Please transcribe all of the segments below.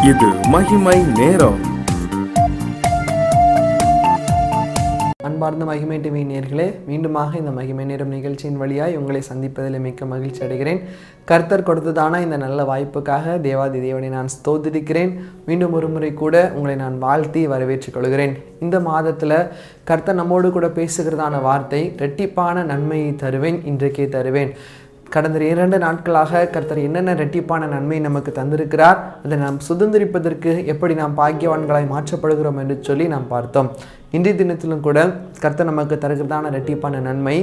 இது மகிமை நேரம். அன்பார்ந்த மகிமை டிவி நேயர்களே, மீண்டுமாக இந்த மகிமை நேரம் நிகழ்ச்சியின் வழியாய் உங்களை சந்திப்பதில் மிக்க மகிழ்ச்சி அடைகிறேன். கர்த்தர் கொடுத்ததான இந்த நல்ல வாய்ப்புக்காக தேவாதி தேவனை நான் ஸ்தோத்திரிக்கிறேன். மீண்டும் ஒரு முறை கூட உங்களை நான் வாழ்த்தி வரவேற்றுக் கொள்கிறேன். இந்த மாதத்தில் கர்த்தர் நம்மோடு கூட பேசுகிறதான வார்த்தை, இரட்டிப்பான நன்மையை தருவேன், இன்றைக்கே தருவேன். கடந்த 2 நாட்களாக கர்த்தர் என்னென்ன இரட்டிப்பான நன்மை நமக்கு தந்திருக்கிறார், அதை நாம் சுதந்திரிப்பதற்கு எப்படி நாம் பாக்கியவான்களாய் மாற்றப்படுகிறோம் என்று சொல்லி நாம் பார்த்தோம். இன்றைய தினத்திலும் கூட கர்த்தர் நமக்கு தருகிறதான இரட்டிப்பான நன்மை,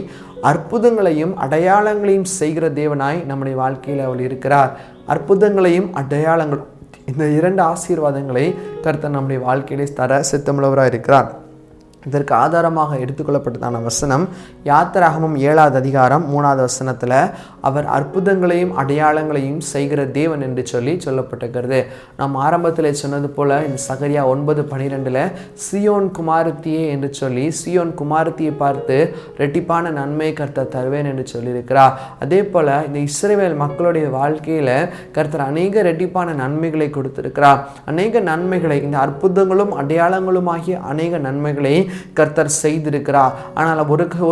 அற்புதங்களையும் அடையாளங்களையும் செய்கிற தேவனாய் நம்முடைய வாழ்க்கையில் அவள் இருக்கிறார். அற்புதங்களையும் அடையாளங்களும், இந்த 2 ஆசீர்வாதங்களை கர்த்தர் நம்முடைய வாழ்க்கையிலே தர சித்தமுள்ளவராக இருக்கிறார். இதற்கு ஆதாரமாக எடுத்துக்கொள்ளப்பட்டதான வசனம் யாத்திராகமம் 7வது அதிகாரம் 3வது வசனத்தில் அவர் அற்புதங்களையும் அடையாளங்களையும் செய்கிற தேவன் என்று சொல்லி சொல்லப்பட்டிருக்கிறது. நாம் ஆரம்பத்தில் சொன்னது போல இந்த சகரியா 9:12 சியோன் குமாரத்தியே என்று சொல்லி சியோன் குமாரத்தியை பார்த்து இரட்டிப்பான நன்மை கர்த்தர் தருவேன் என்று சொல்லியிருக்கிறார். அதே போல் இந்த இஸ்ரவேல் மக்களுடைய வாழ்க்கையில் கர்த்தர் அநேக இரட்டிப்பான நன்மைகளை கொடுத்திருக்கிறார். அநேக நன்மைகளை, இந்த அற்புதங்களும் அடையாளங்களும் ஆகிய அநேக நன்மைகளை கர்த்தர் செய்திருக்கிறார். ஆனால்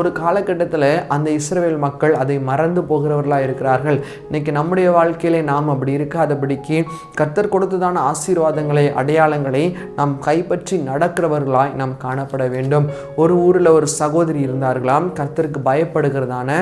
ஒரு காலகட்டத்தில் அந்த இஸ்ரவேல் மக்கள் அதை மறந்து போகிறவர்களாக இருக்கிறார்கள். இன்னைக்கு நம்முடைய வாழ்க்கையிலே நாம் அப்படி இருக்காதபடிக்கு கர்த்தர் கொடுத்ததான ஆசீர்வாதங்களை, அடையாளங்களை நாம் கைப்பற்றி நடக்கிறவர்களாய் நாம் காணப்பட வேண்டும். ஒரு ஊரில் ஒரு சகோதரி இருந்தார்களாம், கர்த்தருக்கு பயப்படுகிறதான,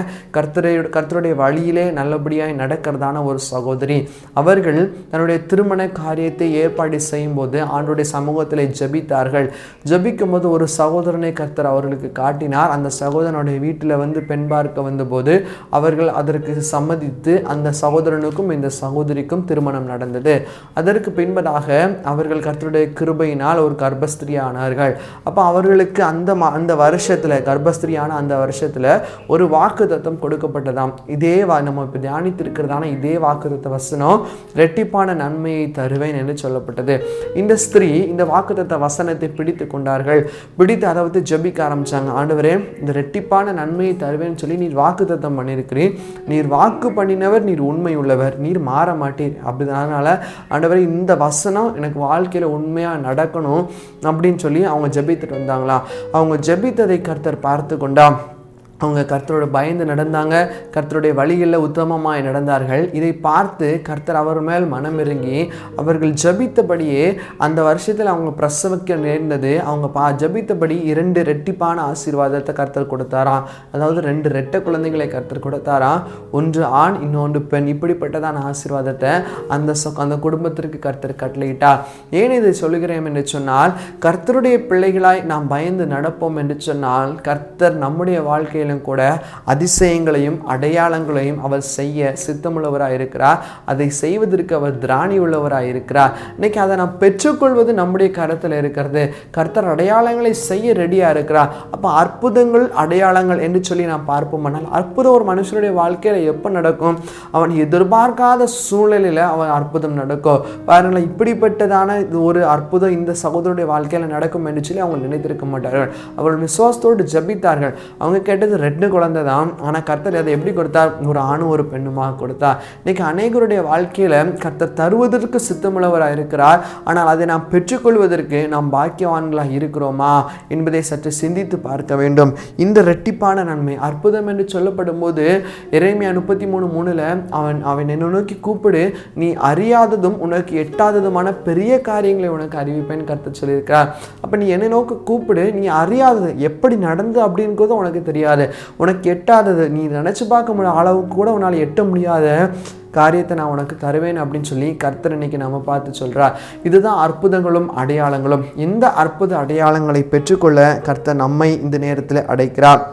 கர்த்தருடைய வழியிலே நல்லபடியாய் நடக்கிறதான ஒரு சகோதரி. அவர்கள் தன்னுடைய திருமண காரியத்தை ஏற்பாடு செய்யும் போது ஆண்டவருடைய சமூகத்தில் ஜெபித்தார்கள். ஜெபிக்கும் போது ஒரு சகோதரனை கர்த்தர் அவர்களுக்கு காட்டினார். அந்த சகோதரனுடைய வீட்டில் வந்து பெண் பார்க்க வந்தபோது அவர்கள் அதற்கு சம்மதித்து அந்த சகோதரனுக்கும் இந்த சகோதரிக்கும் திருமணம் நடந்தது. அதற்கு பின்பதாக அவர்கள் கர்த்தருடைய கிருபையினால் ஒரு கர்ப்பஸ்திரி ஆனார்கள். அப்போ அவர்களுக்கு அந்த வருஷத்தில், கர்ப்பஸ்திரியான அந்த வருஷத்தில் ஒரு வாக்குத்தத்தம் கொடுக்கப்பட்டதாம். இதே நம்ம இப்போ தியானித்திருக்கிறதான இதே வாக்குத்தத்த வசனம் இரட்டிப்பான நன்மையை தருவேன் என்று சொல்லப்பட்டது. இந்த ஸ்திரீ இந்த வாக்குத்தத்த வசனத்தை பிடித்து கொண்டார்கள். பிடித்து அதை வந்து ஜெபிக்க ஆரம்பிச்சாங்க. ஆண்டவரே, இந்த இரட்டிப்பான நன்மையை தருவேன்னு சொல்லி நீர் வாக்குத்தத்தம் பண்ணியிருக்கிறீர், நீர் வாக்கு பண்ணினவர், நீர் உண்மை உள்ளவர், நீர் மாற மாட்டீர். அதனால ஆண்டவரே, இந்த வசனம் எனக்கு வாழ்க்கையில் உண்மையாக நடக்கணும் அப்படின்னு சொல்லி அவங்க ஜெபித்துட்டு வந்தாங்களா. அவங்க ஜெபித்ததை கர்த்தர் பார்த்து கொண்டா. அவங்க கர்த்தரோட பயந்து நடந்தாங்க, கர்த்தருடைய வழிகளில் உத்தமமாய் நடந்தார்கள். இதை பார்த்து கர்த்தர் அவர் மேல் மனம் இறங்கி அவர்கள் ஜபித்தபடியே அந்த வருஷத்தில் அவங்க பிரசவிக்க நேர்ந்தது. அவங்க ஜபித்தபடி 2 இரட்டிப்பான ஆசீர்வாதத்தை கர்த்தர் கொடுத்தாராம். அதாவது 2 இரட்டை குழந்தைகளை கர்த்தர் கொடுத்தாராம். ஒன்று ஆண், இன்னொன்று பெண். இப்படிப்பட்டதான ஆசீர்வாதத்தை அந்த குடும்பத்திற்கு கர்த்தர் கட்டளையிட்டார். ஏன் இதை சொல்லுகிறேன் என்று சொன்னால், கர்த்தருடைய பிள்ளைகளாய் நாம் பயந்து நடப்போம் என்று சொன்னால் கர்த்தர் நம்முடைய வாழ்க்கையில் கூட அதிசயங்களையும் அடையாளங்களையும் அவர் செய்ய சித்தமுள்ளவராக இருக்கிறார். அதை செய்வதற்கு அவர் திராணி உள்ளவராக இருக்கிறார். இன்னைக்கு அதை நாம் பெற்றுக்கொள்வது நம்முடைய கரத்தில் இருக்கிறது. கர்த்தர் அடையாளங்களை செய்ய ரெடியாக இருக்கிறார். அப்போ அற்புதங்கள், அடையாளங்கள் என்று சொல்லி நாம் பார்ப்போம். ஆனால் அற்புதம் ஒரு மனுஷனுடைய வாழ்க்கையில் எப்போ நடக்கும்? அவன் எதிர்பார்க்காத சூழ்நிலையில் அவன் அற்புதம் நடக்கும். பாருங்களேன், இப்படிப்பட்டதான ஒரு அற்புதம் இந்த சகோதரனுடைய வாழ்க்கையில் நடக்கும் என்று சொல்லி அவங்க நினைத்திருக்க மாட்டார்கள். அவர்கள் விசுவாசத்தோடு ஜபித்தார்கள். அவங்க கேட்டது 2 குழந்தை தான். ஆனால் கர்த்தர் அதை எப்படி கொடுத்தார்? ஒரு ஆணும் ஒரு பெண்ணுமாக கொடுத்தார். இன்னைக்கு அநேகருடைய வாழ்க்கையில் கர்த்தர் தருவதற்கு சித்தமுள்ளவராக இருக்கிறார். ஆனால் அதை நாம் பெற்றுக்கொள்வதற்கு நாம் பாக்கியவான்களாக இருக்கிறோமா என்பதை சற்று சிந்தித்து பார்க்க வேண்டும். இந்த இரட்டிப்பான நன்மை, அற்புதம் என்று சொல்லப்படும் போது எரேமியா 33:3 அவன் என்னை நோக்கி கூப்பிடு, நீ அறியாததும் உனக்கு எட்டாததுமான பெரிய காரியங்களை உனக்கு அறிவிப்பேன் கர்த்தர் சொல்லியிருக்கிறார். அப்போ நீ என்னை நோக்கி கூப்பிடு, நீ அறியாதது எப்படி நடந்து அப்படிங்கிறது உனக்கு தெரியாது, உனக்கு எட்டாதது, நீ நினைச்சு பார்க்க முடியாத அளவுக்கு கூட உன்னால் எட்ட முடியாத காரியத்தை நான் உனக்கு தருவேன் அப்படின்னு சொல்லி கர்த்தர் இன்னைக்கு நம்ம பார்த்து சொல்றார். இதுதான் அற்புதங்களும் அடையாளங்களும். இந்த அற்புத அடையாளங்களை பெற்றுக்கொள்ள கர்த்தர் நம்மை இந்த நேரத்தில் அடைக்கிறார்.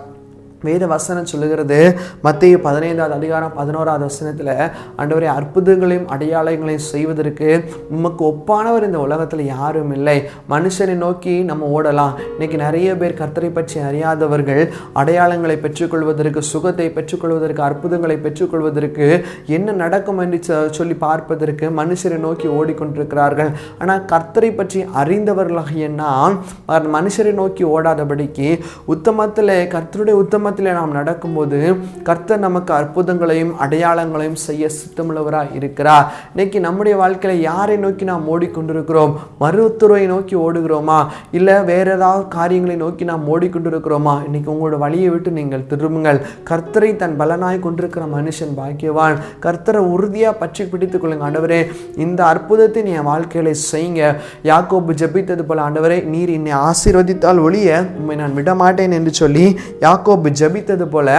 வேத வசனம் சொல்லுகிறது, மத்தேயு 15வது அதிகாரம் 11வது வசனத்தில், ஆண்டவரே, அற்புதங்களையும் அடையாளங்களையும் செய்வதற்கு உமக்கு ஒப்பானவர் இந்த உலகத்தில் யாரும் இல்லை. மனுஷனை நோக்கி நம்ம ஓடலாம். இன்னைக்கு நிறைய பேர் கர்த்தரை பற்றி அறியாதவர்கள் அடையாளங்களை பெற்றுக்கொள்வதற்கு, சுகத்தை பெற்றுக்கொள்வதற்கு, அற்புதங்களை பெற்றுக்கொள்வதற்கு, என்ன நடக்கும் என்று சொல்லி பார்ப்பதற்கு மனுஷரை நோக்கி ஓடிக்கொண்டிருக்கிறார்கள். ஆனால் கர்த்தரை பற்றி அறிந்தவர்களாகிய நாம் மனுஷரை நோக்கி ஓடாதபடிக்கு உத்தமத்தில், கர்த்தருடைய உத்தம மத்தியிலே நாம் நடக்கும்போது கர்த்தர் நமக்கு அற்புதங்களையும் அடையாளங்களையும் செய்ய சித்தமுள்ளவராக இருக்கிறார். இன்னைக்கு நம்முடைய வாழ்க்கையில யாரை நோக்கி நாம் ஓடிக்கொண்டிருக்கிறோம்? மருத்துவரை நோக்கி ஓடுகிறோமா, இல்லை வேற ஏதாவது காரியங்களை நோக்கி நாம் ஓடிக்கொண்டிருக்கிறோமா? இன்னைக்கு உங்களோட வழியை விட்டு நீங்கள் திரும்புங்கள். கர்த்தரை தன் பலனாய் கொண்டிருக்கிற மனுஷன் பாக்கியவான். கர்த்தரை உறுதியா பற்றி பிடித்துக் கொள்ளுங்க. ஆண்டவரே, இந்த அற்புதத்தை நீ என் வாழ்க்கையில செய்யுங்க. யாக்கோபு ஜெபித்தது போல, ஆண்டவரே நீர் என்னை ஆசீர்வதித்தால் ஒழிய உண்மை நான் விடமாட்டேன் என்று சொல்லி யாக்கோபு ஜெபித்தது போல,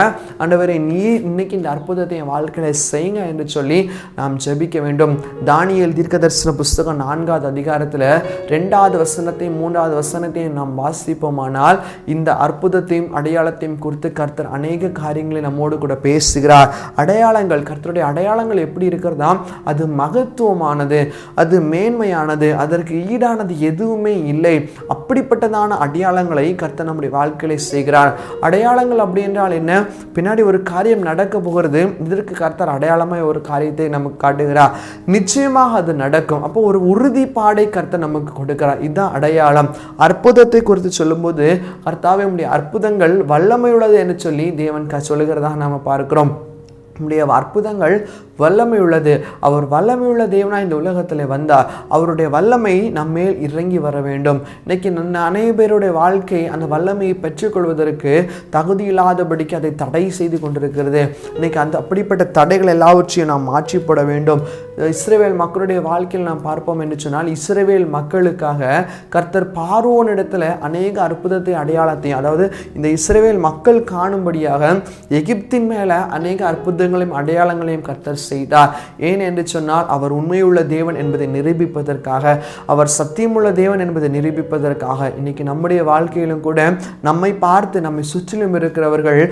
ஆண்டவரே நீர் இன்னைக்கு இந்த அற்புதத்தை என் வாழ்க்கையில செய்யுங்க என்று சொல்லி நாம் ஜெபிக்க வேண்டும். தானியேல் தீர்க்கதரிசன புஸ்தகம் 4வது அதிகாரத்தில் 2வது வசனத்தையும் 3வது வசனத்தையும் நாம் வாசிப்போமானால் இந்த அற்புதத்தையும் அடையாளத்தையும் குறித்து கர்த்தர் அநேக காரியங்களை நம்மோடு கூட பேசுகிறார். அடையாளங்கள், கர்த்தருடைய அடையாளங்கள் எப்படி இருக்கிறதா? அது மகத்துவமானது, அது மேன்மையானது, அதற்கு ஈடானது எதுவுமே இல்லை. அப்படிப்பட்டதான அடையாளங்களை கர்த்தர் நம்முடைய வாழ்க்கையில செய்கிறார். அடையாளங்கள் அப்படி என்றால் என்ன? பின்னாடி ஒரு காரியம் நடக்க போகிறது, இதற்கு கர்த்தர் அடையாளமாய் ஒரு காரியத்தை நமக்கு காட்டுகிறார். நிச்சயமாக அது நடக்கும். அப்போ ஒரு உறுதிப்பாடை கர்த்தர் நமக்கு கொடுக்கிறார். இதுதான் அடையாளம். அற்புதத்தை குறித்து சொல்லும்போது, கர்த்தாவே உம்முடைய அற்புதங்கள் வல்லமை உள்ளது என்று சொல்லி தேவன் சொல்லுகிறதா நாம பார்க்கிறோம். நம்முடைய அற்புதங்கள் வல்லமை உள்ளது. அவர் வல்லமை உள்ள தேவனாய் இந்த உலகத்தில் வந்தார். அவருடைய வல்லமை நம்மேல் இறங்கி வர வேண்டும். இன்னைக்கு அநேக பேருடைய வாழ்க்கை அந்த வல்லமையை பெற்றுக்கொள்வதற்கு தகுதி இல்லாதபடிக்கு அதை தடை செய்து கொண்டிருக்கிறது. இன்னைக்கு அப்படிப்பட்ட தடைகள் எல்லாவற்றையும் நாம் மாற்றி போட வேண்டும். இஸ்ரவேல் மக்களுடைய வாழ்க்கையில் நாம் பார்ப்போம் என்று சொன்னால், இஸ்ரவேல் மக்களுக்காக கர்த்தர் பார்வோன் இடத்துல அநேக அற்புதத்தை அடையாளத்தையும், அதாவது இந்த இஸ்ரவேல் மக்கள் காணும்படியாக எகிப்தின் மேல அநேக அற்புதங்களையும் அடையாளங்களையும் கர்த்தர் செய்தார். ஏன் என்று சொன்னால், அவர் உண்மையுள்ள தேவன் என்பதை நிரூபிப்பதற்காக, அவர் சத்தியமுள்ள தேவன் என்பதை நிரூபிப்பதற்காக. இன்னைக்கு நம்முடைய வாழ்க்கையிலும் கூட நம்மை பார்த்து நம்மை சுற்றிலும் இருக்கிறவர்கள்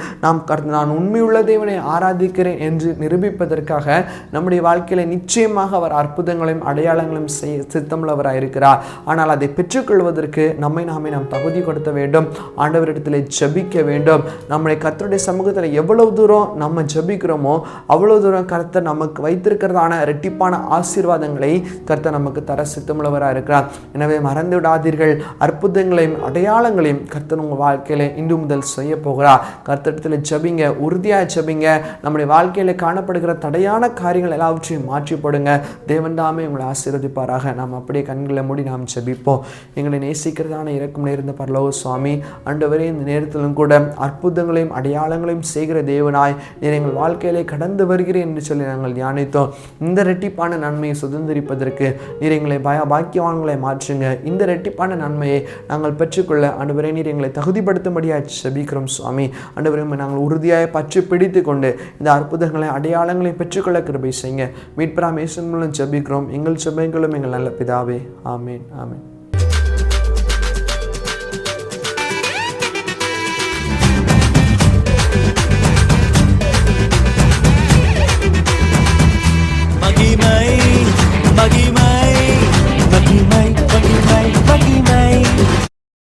நான் உண்மையுள்ள தேவனை ஆராதிக்கிறேன் என்று நிரூபிப்பதற்காக நம்முடைய வாழ்க்கையில நிச்சயமாக அவர் அற்புதங்களையும் அடையாளங்களையும் செய்ய சித்தமுள்ளவராக இருக்கிறார். ஆனால் அதை பெற்றுக்கொள்வதற்கு நம்மை நாம் தகுதிப்படுத்த வேண்டும். ஆண்டவரிடத்தில் ஜெபிக்க வேண்டும். நம்முடைய கர்த்தருடைய சமூகத்தில் எவ்வளவு தூரம் நம்ம ஜெபிக்கிறோமோ அவ்வளவு தூரம் கர்த்தர் நமக்கு வைத்திருக்கிறதான இரட்டிப்பான ஆசீர்வாதங்களை கர்த்தர் நமக்கு தர சித்தமுள்ளவராக இருக்கிறார். எனவே மறந்து விடாதீர்கள். அற்புதங்களையும் அடையாளங்களையும் கர்த்தர் உங்கள் வாழ்க்கையில இன்று முதல் செய்ய போகிறார். கர்த்தரிடத்தில் ஜெபிங்க, உறுதியாக ஜெபிங்க. நம்முடைய வாழ்க்கையில காணப்படுகிற தடையான காரியங்கள் எல்லாவற்றையும் மாற்றி போடுங்க. தேவன் தாமே உங்களை ஆசீர்வதிப்பாராக. நாம் அப்படியே கண்களை மூடி நாம் ஜெபிப்போம். எங்களை நேசிக்கிறதான இறக்கும் நேர்ந்த பரலோக சுவாமி, ஆண்டவரே, இந்த நேரத்திலும் கூட அற்புதங்களையும் அடையாளங்களையும் செய்கிற தேவனாய் நீர் எங்கள் வாழ்க்கையிலே கடந்து வருகிறேன் என்று சொல்லி நாங்கள் தியானித்தோம். இந்த இரட்டிப்பான நன்மையை சுதந்திரிப்பதற்கு நீர் எங்களை பாக்கியவான்களை மாற்றுங்க. இந்த இரட்டிப்பான நன்மையை நாங்கள் பெற்றுக்கொள்ள ஆண்டவரே நீர் எங்களை தகுதிப்படுத்தும்படியாக ஜெபிக்கிறோம் சுவாமி. ஆண்டவரே, நாங்கள் உறுதியாக பற்றி பிடித்து கொண்டு இந்த அற்புதங்களை அடையாளங்களை பெற்றுக்கொள்ள கிருபை செய்யுங்க. மீட்பராம் இயேசு மூலம் ஜெபிக்கிறோம் எங்கள் ஜெபங்களும் எங்கள் நல்ல பிதாவே. ஆமேன், ஆமேன்.